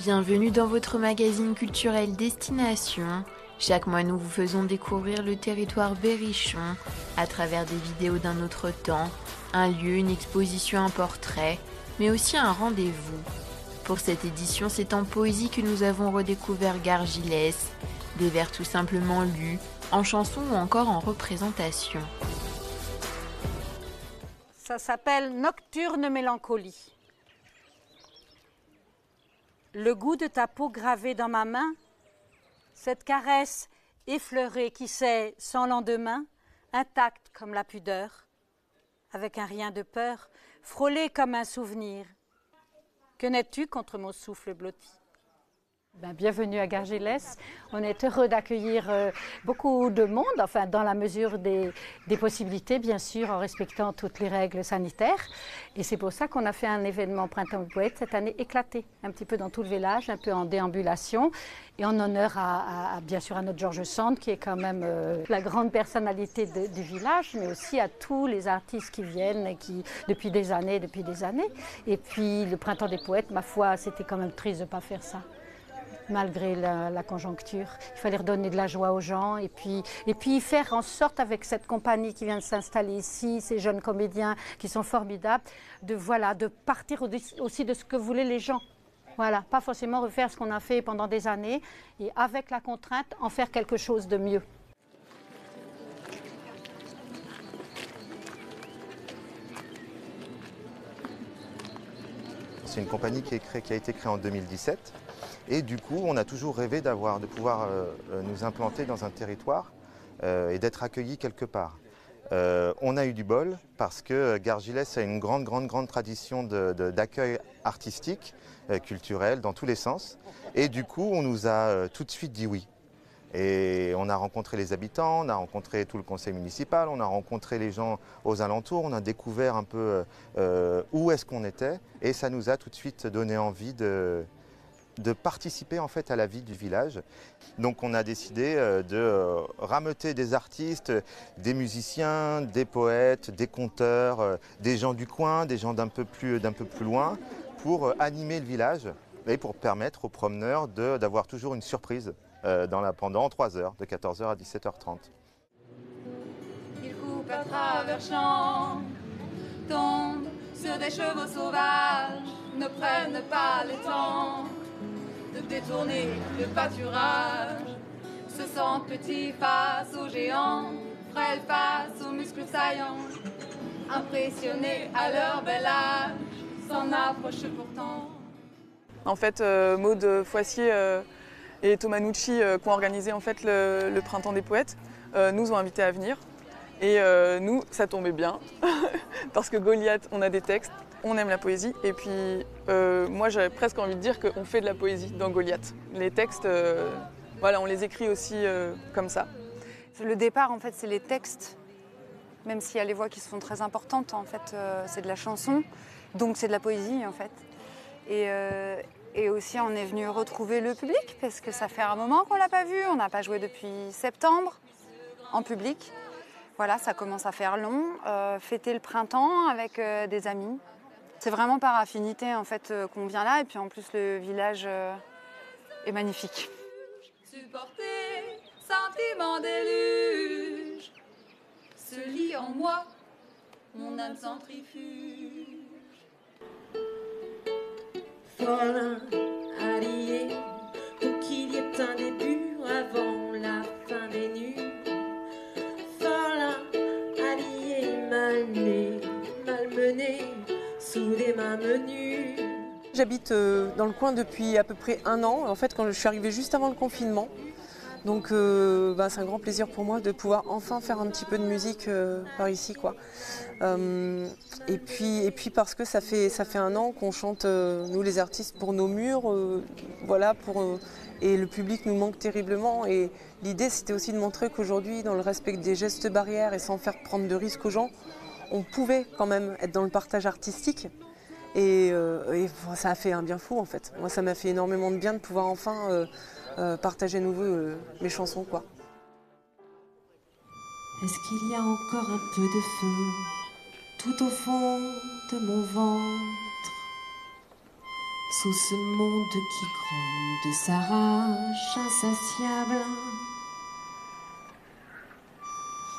Bienvenue dans votre magazine culturel Destination. Chaque mois, nous vous faisons découvrir le territoire berrichon à travers des vidéos d'un autre temps, un lieu, une exposition, un portrait, mais aussi un rendez-vous. Pour cette édition, c'est en poésie que nous avons redécouvert Gargilès, des vers tout simplement lus, en chanson ou encore en représentation. Ça s'appelle Nocturne mélancolie. Le goût de ta peau gravé dans ma main, cette caresse effleurée qui sait sans lendemain, intacte comme la pudeur, avec un rien de peur, frôlée comme un souvenir. Que n'es-tu contre mon souffle blotti? Bienvenue à Gargilès. On est heureux d'accueillir beaucoup de monde, enfin dans la mesure des possibilités, bien sûr, en respectant toutes les règles sanitaires. Et c'est pour ça qu'on a fait un événement Printemps Poète cette année éclaté, un petit peu dans tout le village, un peu en déambulation, et en honneur bien sûr à notre Georges Sand, qui est quand même la grande personnalité du village, mais aussi à tous les artistes qui viennent et qui depuis des années. Et puis le Printemps des Poètes, ma foi, c'était quand même triste de ne pas faire ça. Malgré la conjoncture, il fallait redonner de la joie aux gens et puis faire en sorte avec cette compagnie qui vient de s'installer ici, ces jeunes comédiens qui sont formidables, de partir aussi de ce que voulaient les gens. Voilà, pas forcément refaire ce qu'on a fait pendant des années et avec la contrainte en faire quelque chose de mieux. C'est une compagnie qui a été créée en 2017 et du coup on a toujours rêvé de pouvoir nous implanter dans un territoire et d'être accueillis quelque part. On a eu du bol parce que Gargilès a une grande tradition d'accueil artistique, culturel dans tous les sens et du coup on nous a tout de suite dit oui. Et on a rencontré les habitants, on a rencontré tout le conseil municipal, on a rencontré les gens aux alentours, on a découvert un peu où est-ce qu'on était et ça nous a tout de suite donné envie de participer en fait à la vie du village. Donc on a décidé de rameuter des artistes, des musiciens, des poètes, des conteurs, des gens du coin, des gens d'un peu plus loin pour animer le village et pour permettre aux promeneurs d'avoir toujours une surprise. Pendant 3 heures, de 14 h à 17 h 30. Il coupe à travers champs, tombe sur des chevaux sauvages, ne prennent pas le temps de détourner le pâturage, se sentent petits face aux géants, frêles face aux muscles saillants, impressionnés à leur bel âge, s'en approchent pourtant. En fait, Maud Foissier et Thomas Nucci, qui ont organisé en fait le Printemps des Poètes, nous ont invités à venir. Et nous, ça tombait bien, parce que Goliath, on a des textes, on aime la poésie. Et puis, moi, j'avais presque envie de dire qu'on fait de la poésie dans Goliath. Les textes, voilà, on les écrit aussi comme ça. Le départ, en fait, c'est les textes. Même s'il y a les voix qui sont très importantes, en fait, c'est de la chanson. Donc, c'est de la poésie, en fait. Et aussi, on est venu retrouver le public parce que ça fait un moment qu'on ne l'a pas vu. On n'a pas joué depuis septembre en public. Voilà, ça commence à faire long. Fêter le printemps avec des amis. C'est vraiment par affinité en fait qu'on vient là. Et puis en plus, le village est magnifique. Supporter, sentiment déluge, se lie en moi, mon âme centrifuge. Forain allié, pour qu'il y ait un début avant la fin des nuits. Forain allié, malmené, sous des mains menues. J'habite dans le coin depuis à peu près 1 an. En fait, quand je suis arrivée juste avant le confinement. Donc c'est un grand plaisir pour moi de pouvoir enfin faire un petit peu de musique par ici, quoi. Et puis parce que ça fait 1 an qu'on chante, nous les artistes, pour nos murs, voilà, et le public nous manque terriblement. Et l'idée, c'était aussi de montrer qu'aujourd'hui, dans le respect des gestes barrières et sans faire prendre de risques aux gens, on pouvait quand même être dans le partage artistique. Et ça a fait un bien fou, en fait. Moi, ça m'a fait énormément de bien de pouvoir enfin partager à nouveau mes chansons, quoi. Est-ce qu'il y a encore un peu de feu tout au fond de mon ventre? sous ce monde qui gronde sa rage insatiable.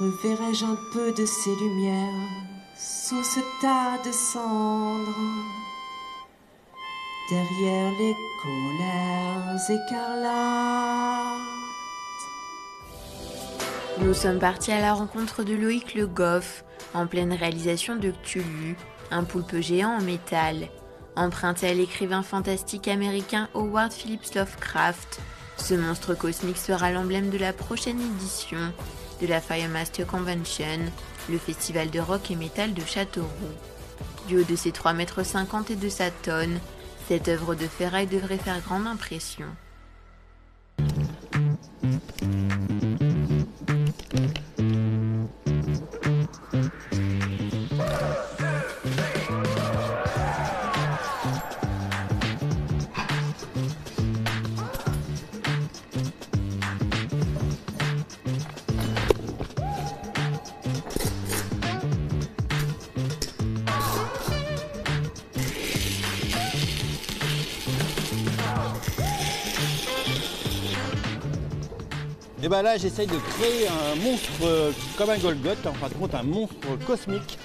Reverrai-je un peu de ces lumières sous ce tas de cendres, derrière les colères écarlates? Nous sommes partis à la rencontre de Loïc Le Goff, en pleine réalisation de Cthulhu, un poulpe géant en métal. Emprunté à l'écrivain fantastique américain Howard Phillips Lovecraft, ce monstre cosmique sera l'emblème de la prochaine édition de la Firemaster Convention, le festival de rock et métal de Châteauroux. Du haut de ses 3,50 m et de sa tonne, cette œuvre de ferraille devrait faire grande impression. Et bien là, j'essaye de créer un monstre comme un Golgoth, en fin de compte un monstre cosmique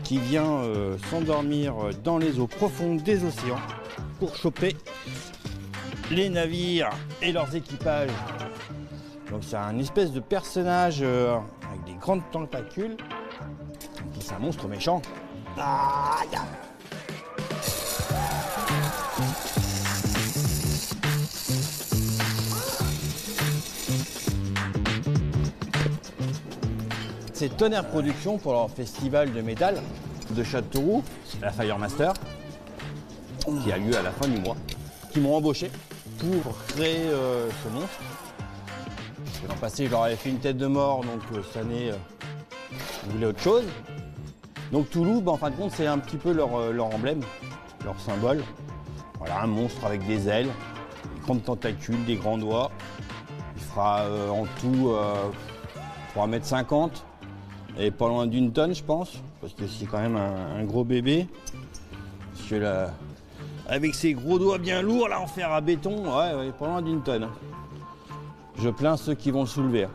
qui vient s'endormir dans les eaux profondes des océans pour choper les navires et leurs équipages. Donc c'est un espèce de personnage avec des grandes tentacules. C'est un monstre méchant. C'est Tonnerre Productions pour leur festival de métal de Châteauroux, la Firemaster, qui a lieu à la fin du mois, qui m'ont embauché pour créer ce monstre. L'an passé, je leur avais fait une tête de mort, donc cette année, je voulais autre chose. Donc Toulouse, en fin de compte, c'est un petit peu leur emblème, leur symbole. Voilà, un monstre avec des ailes, des grandes tentacules, des grands doigts. Il fera en tout 3,50 m. Et pas loin d'une tonne, je pense, parce que c'est quand même un gros bébé. Parce que là, avec ses gros doigts bien lourds, là, en fer à béton, ouais, pas loin d'une tonne. Je plains ceux qui vont le soulever.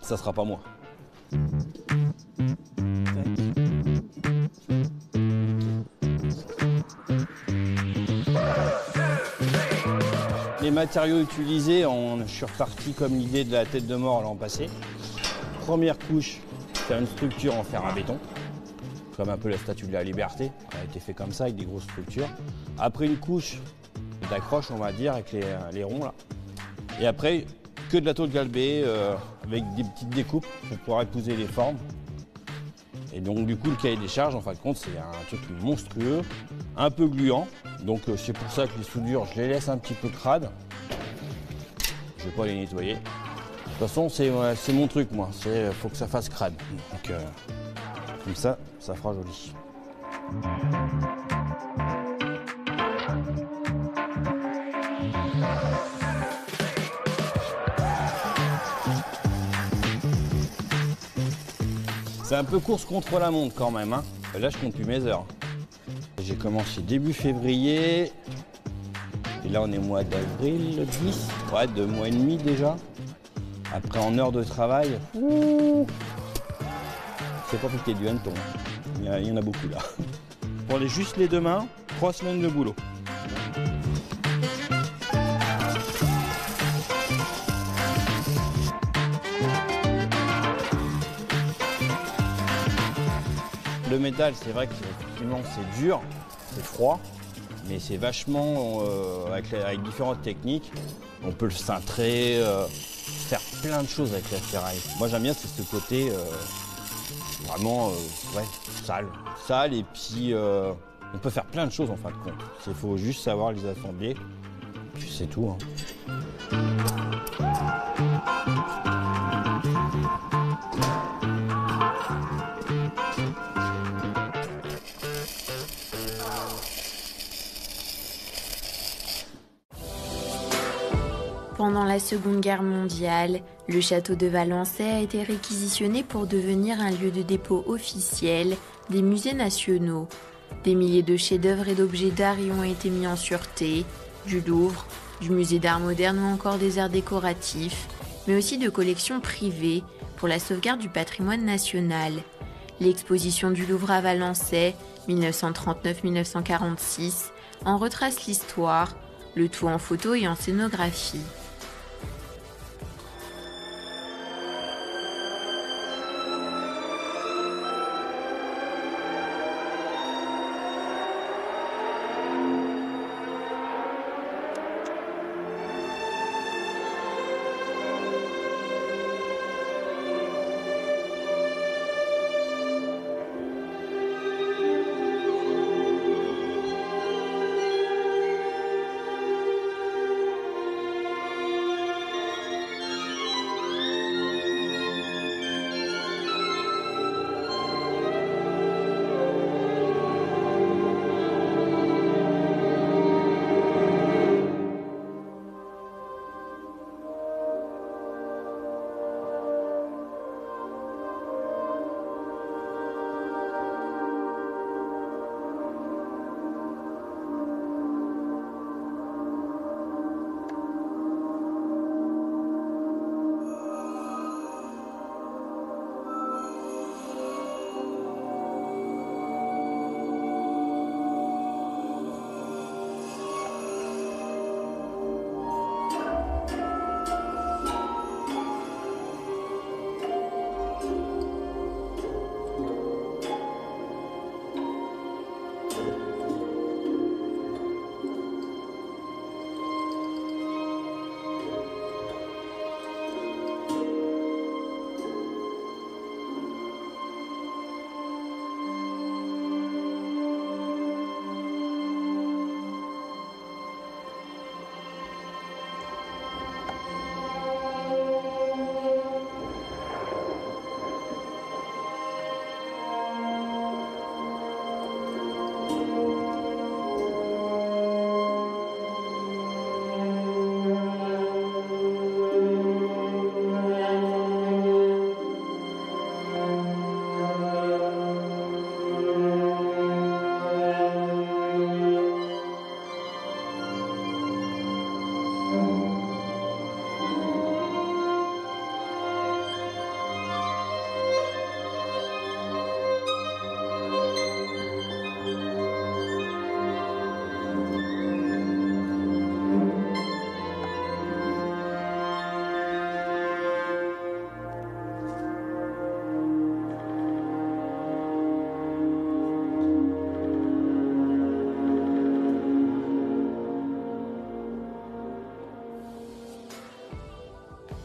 Ça sera pas moi. Les matériaux utilisés, je suis reparti comme l'idée de la tête de mort l'an passé. Première couche, c'est une structure en fer à béton, comme un peu la Statue de la Liberté. Elle a été fait comme ça, avec des grosses structures. Après une couche d'accroche, on va dire, avec les ronds là. Et après, que de la tôle galbée, avec des petites découpes pour pouvoir épouser les formes. Et donc du coup, le cahier des charges, en fin de compte, c'est un truc monstrueux, un peu gluant. Donc c'est pour ça que les soudures, je les laisse un petit peu crades. Je ne vais pas les nettoyer. De toute façon, c'est mon truc, moi. Faut que ça fasse crade. Donc, comme ça, ça fera joli. C'est un peu course contre la montre quand même. Hein. Là, je compte plus mes heures. J'ai commencé début février. Et là, on est mois d'avril, le 10. Ouais, 2 mois et demi déjà. Après, en heures de travail, c'est pas piqué du hanneton. Il y en a beaucoup là. Pour juste les 2 mains, 3 semaines de boulot. Le métal, c'est vrai que effectivement, c'est dur, c'est froid, mais c'est vachement avec différentes techniques. On peut le cintrer. Faire plein de choses avec la ferraille. Moi j'aime bien c'est ce côté vraiment sale et puis on peut faire plein de choses en fin de compte. Il faut juste savoir les assembler, puis c'est tout. Hein. Pendant la Seconde Guerre mondiale, le château de Valençay a été réquisitionné pour devenir un lieu de dépôt officiel des musées nationaux. Des milliers de chefs-d'œuvre et d'objets d'art y ont été mis en sûreté, du Louvre, du musée d'art moderne ou encore des arts décoratifs, mais aussi de collections privées pour la sauvegarde du patrimoine national. L'exposition du Louvre à Valençay, 1939-1946, en retrace l'histoire, le tout en photo et en scénographie.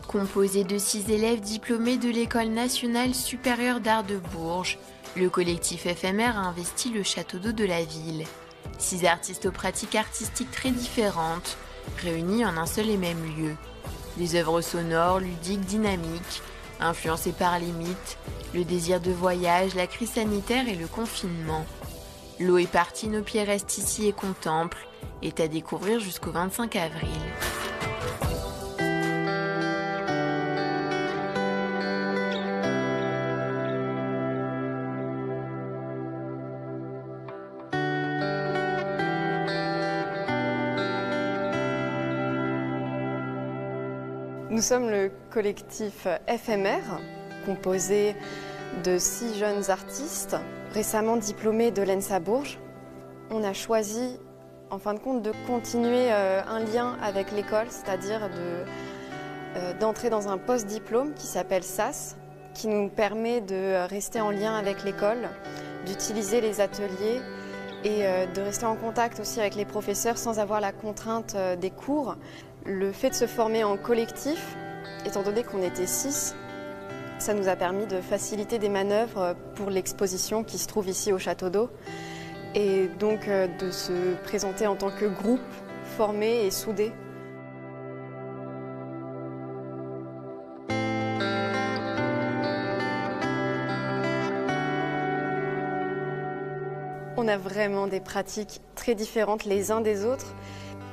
Composé de 6 élèves diplômés de l'École nationale supérieure d'art de Bourges, le collectif éphémère a investi le château d'eau de la ville. 6 artistes aux pratiques artistiques très différentes, réunis en un seul et même lieu. Des œuvres sonores, ludiques, dynamiques, influencées par les mythes, le désir de voyage, la crise sanitaire et le confinement. L'eau est partie, nos pieds restent ici et contemplent, est à découvrir jusqu'au 25 avril. Nous sommes le collectif éphémère, composé de 6 jeunes artistes récemment diplômés de l'ENSA Bourges. On a choisi, en fin de compte, de continuer un lien avec l'école, c'est-à-dire d'entrer dans un post-diplôme qui s'appelle SAS, qui nous permet de rester en lien avec l'école, d'utiliser les ateliers et de rester en contact aussi avec les professeurs sans avoir la contrainte des cours. Le fait de se former en collectif, étant donné qu'on était 6, ça nous a permis de faciliter des manœuvres pour l'exposition qui se trouve ici au Château d'Eau et donc de se présenter en tant que groupe formé et soudé. On a vraiment des pratiques très différentes les uns des autres.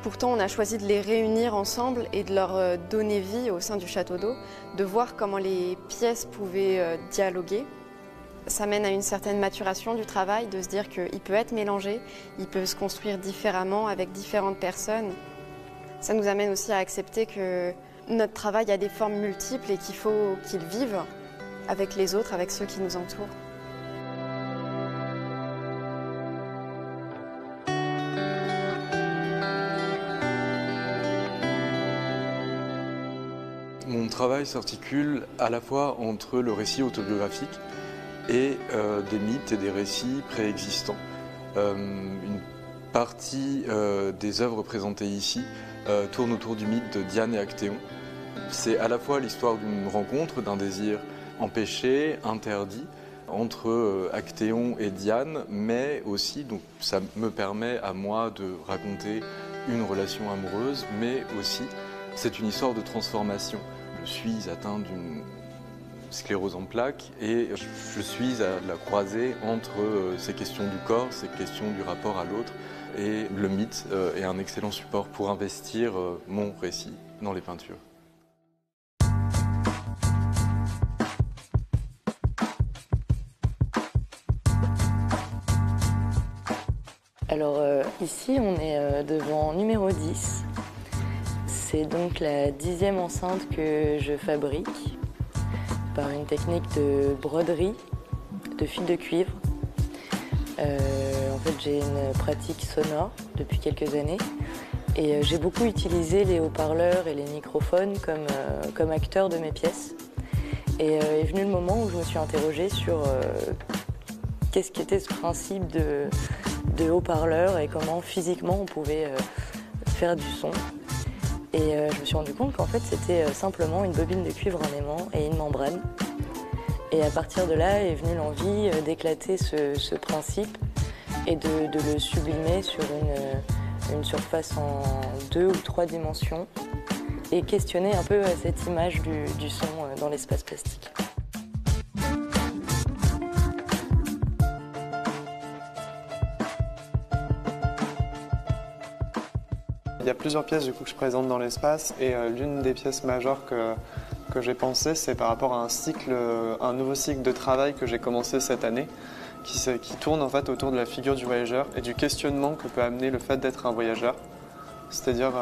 Pourtant, on a choisi de les réunir ensemble et de leur donner vie au sein du Château d'Eau, de voir comment les pièces pouvaient dialoguer. Ça mène à une certaine maturation du travail, de se dire qu'il peut être mélangé, il peut se construire différemment avec différentes personnes. Ça nous amène aussi à accepter que notre travail a des formes multiples et qu'il faut qu'il vive avec les autres, avec ceux qui nous entourent. Mon travail s'articule à la fois entre le récit autobiographique et des mythes et des récits préexistants. Une partie des œuvres présentées ici tourne autour du mythe de Diane et Actéon. C'est à la fois l'histoire d'une rencontre, d'un désir empêché, interdit, entre Actéon et Diane, mais aussi, donc, ça me permet à moi de raconter une relation amoureuse, mais aussi c'est une histoire de transformation. Je suis atteint d'une sclérose en plaques et je suis à la croisée entre ces questions du corps, ces questions du rapport à l'autre, et le mythe est un excellent support pour investir mon récit dans les peintures. Alors ici on est devant numéro 10. C'est donc la 10e enceinte que je fabrique par une technique de broderie de fil de cuivre. En fait j'ai une pratique sonore depuis quelques années et j'ai beaucoup utilisé les haut-parleurs et les microphones comme acteurs de mes pièces. Et est venu le moment où je me suis interrogée sur qu'est-ce qu'était ce principe de haut-parleur et comment physiquement on pouvait faire du son. Et je me suis rendu compte qu'en fait c'était simplement une bobine de cuivre en aimant et une membrane. Et à partir de là est venue l'envie d'éclater ce principe et de le sublimer sur une surface en 2 ou 3 dimensions et questionner un peu cette image du son dans l'espace plastique. Il y a plusieurs pièces du coup, que je présente dans l'espace et l'une des pièces majeures que j'ai pensé, c'est par rapport à un nouveau cycle de travail que j'ai commencé cette année qui tourne en fait autour de la figure du voyageur et du questionnement que peut amener le fait d'être un voyageur, c'est-à-dire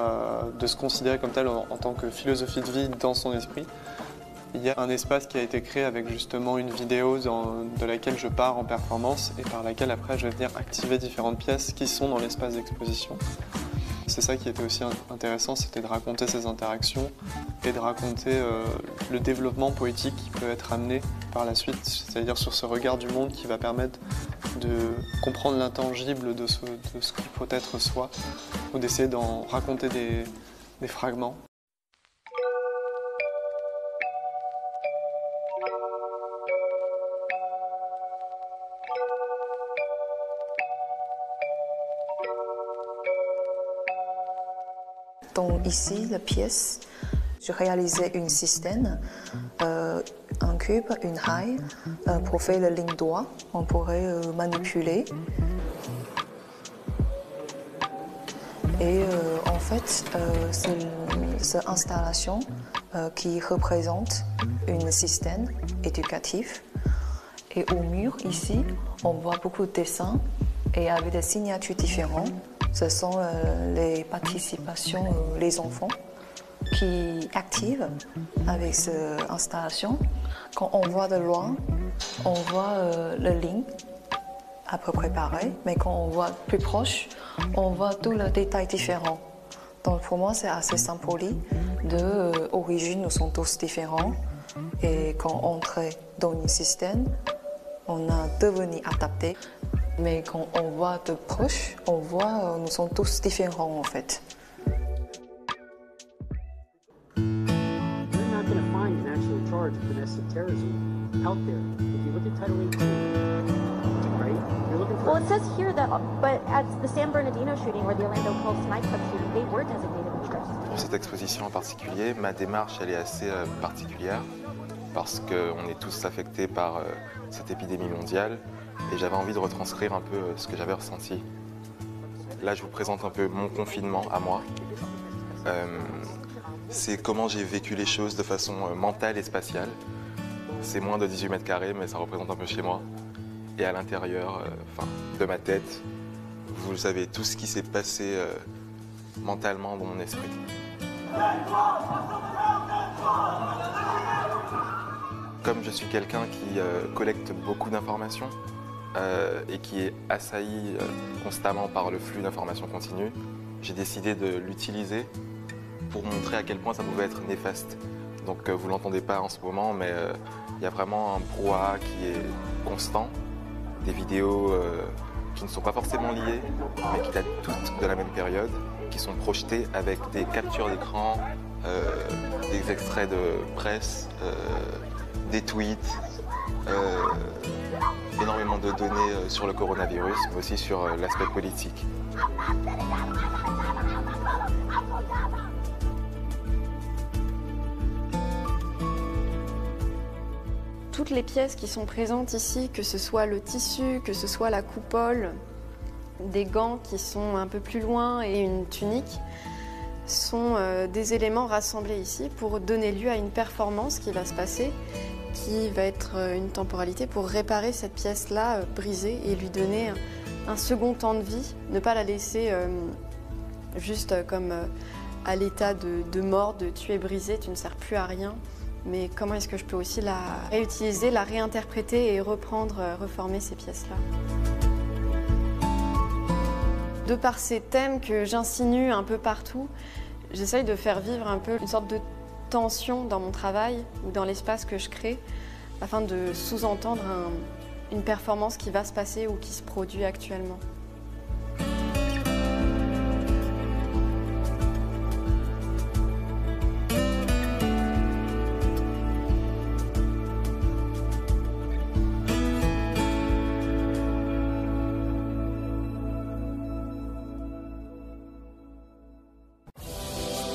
de se considérer comme tel en tant que philosophie de vie dans son esprit. Il y a un espace qui a été créé avec justement une vidéo de laquelle je pars en performance et par laquelle après je vais venir activer différentes pièces qui sont dans l'espace d'exposition. C'est ça qui était aussi intéressant, c'était de raconter ces interactions et de raconter le développement poétique qui peut être amené par la suite, c'est-à-dire sur ce regard du monde qui va permettre de comprendre l'intangible de ce qui peut être soi, ou d'essayer d'en raconter des fragments. Donc ici, la pièce, je réalisais une cystène, un cube, une haille. Pour faire la ligne droite, on pourrait manipuler. Et en fait, c'est cette installation qui représente une cystène éducative. Et au mur, ici, on voit beaucoup de dessins et avec des signatures différentes. Ce sont les participations, les enfants qui activent avec cette installation. Quand on voit de loin, on voit la ligne à peu près pareil, mais quand on voit plus proche, on voit tous les détails différents. Donc pour moi, c'est assez symbolique d'origine, nous sommes tous différents. Et quand on entre dans une système, on a devenu adapté. Mais quand on voit de proche, on voit nous sommes tous différents en fait. You're not going to find an actual charge of domestic terrorism out there. If you look at Title 18, right? You're looking for. Well, it says here that, but at the San Bernardino shooting or the Orlando Pulse nightclub shooting, they were designated as terrorists. Pour cette exposition en particulier, ma démarche elle est assez particulière parce qu'on est tous affectés par cette épidémie mondiale. Et j'avais envie de retranscrire un peu ce que j'avais ressenti. Là, je vous présente un peu mon confinement à moi. C'est comment j'ai vécu les choses de façon mentale et spatiale. C'est moins de 18 mètres carrés, mais ça représente un peu chez moi. Et à l'intérieur de ma tête, vous savez, tout ce qui s'est passé mentalement dans mon esprit. Comme je suis quelqu'un qui collecte beaucoup d'informations et qui est assailli constamment par le flux d'informations continues, j'ai décidé de l'utiliser pour montrer à quel point ça pouvait être néfaste. Donc vous ne l'entendez pas en ce moment, mais il y a vraiment un brouhaha qui est constant, des vidéos qui ne sont pas forcément liées, mais qui datent toutes de la même période, qui sont projetées avec des captures d'écran, des extraits de presse, des tweets, énormément de données sur le coronavirus, mais aussi sur l'aspect politique. Toutes les pièces qui sont présentes ici, que ce soit le tissu, que ce soit la coupole, des gants qui sont un peu plus loin et une tunique, sont des éléments rassemblés ici pour donner lieu à une performance qui va se passer, qui va être une temporalité pour réparer cette pièce-là brisée et lui donner un second temps de vie, ne pas la laisser juste comme à l'état de mort, de tu es brisé, tu ne sers plus à rien. Mais comment est-ce que je peux aussi la réutiliser, la réinterpréter et reprendre, reformer ces pièces-là. De par ces thèmes que j'insinue un peu partout, j'essaye de faire vivre un peu une sorte de tension dans mon travail ou dans l'espace que je crée, afin de sous-entendre une performance qui va se passer ou qui se produit actuellement.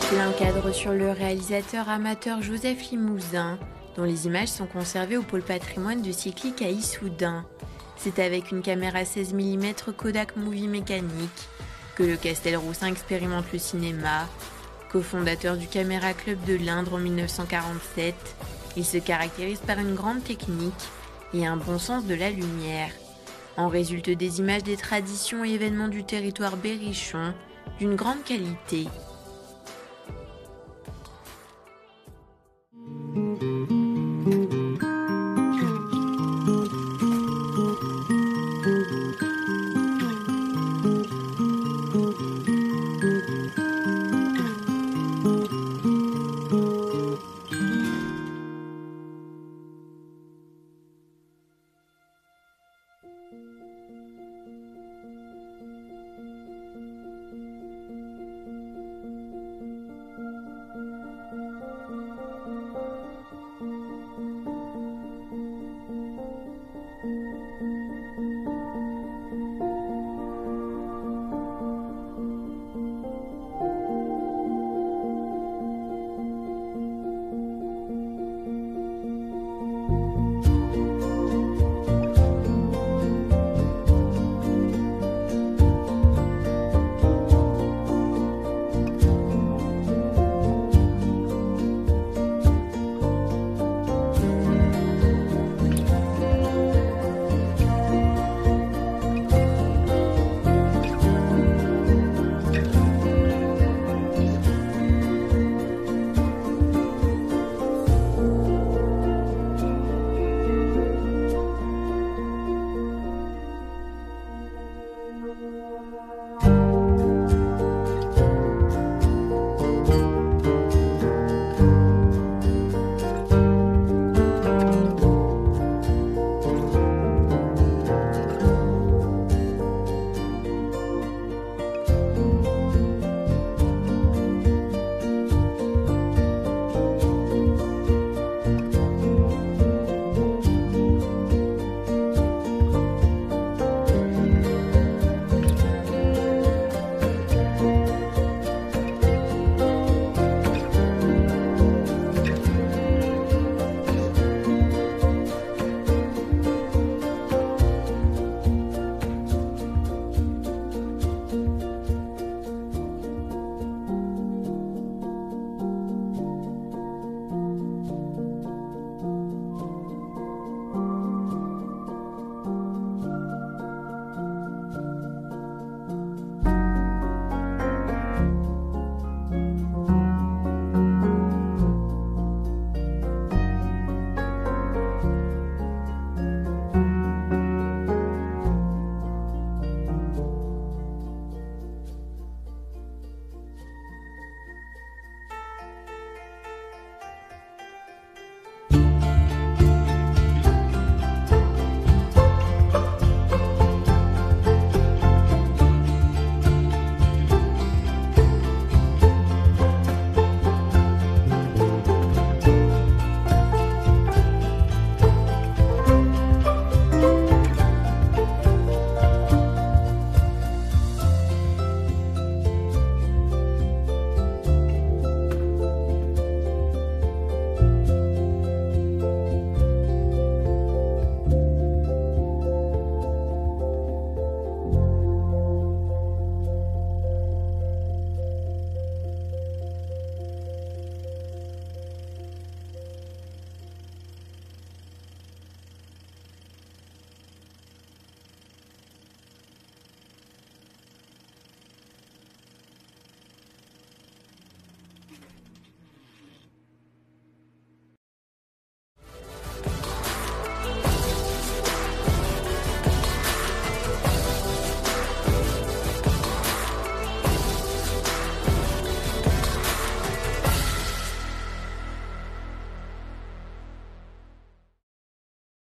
Plein cadre sur le réalisateur amateur Joseph Limousin, dont les images sont conservées au pôle patrimoine de Cyclique à Issoudun. C'est avec une caméra 16 mm Kodak Movie mécanique que le Castelroussin expérimente le cinéma. Cofondateur du Caméra Club de l'Indre en 1947, il se caractérise par une grande technique et un bon sens de la lumière. En résultent des images des traditions et événements du territoire berrichon d'une grande qualité.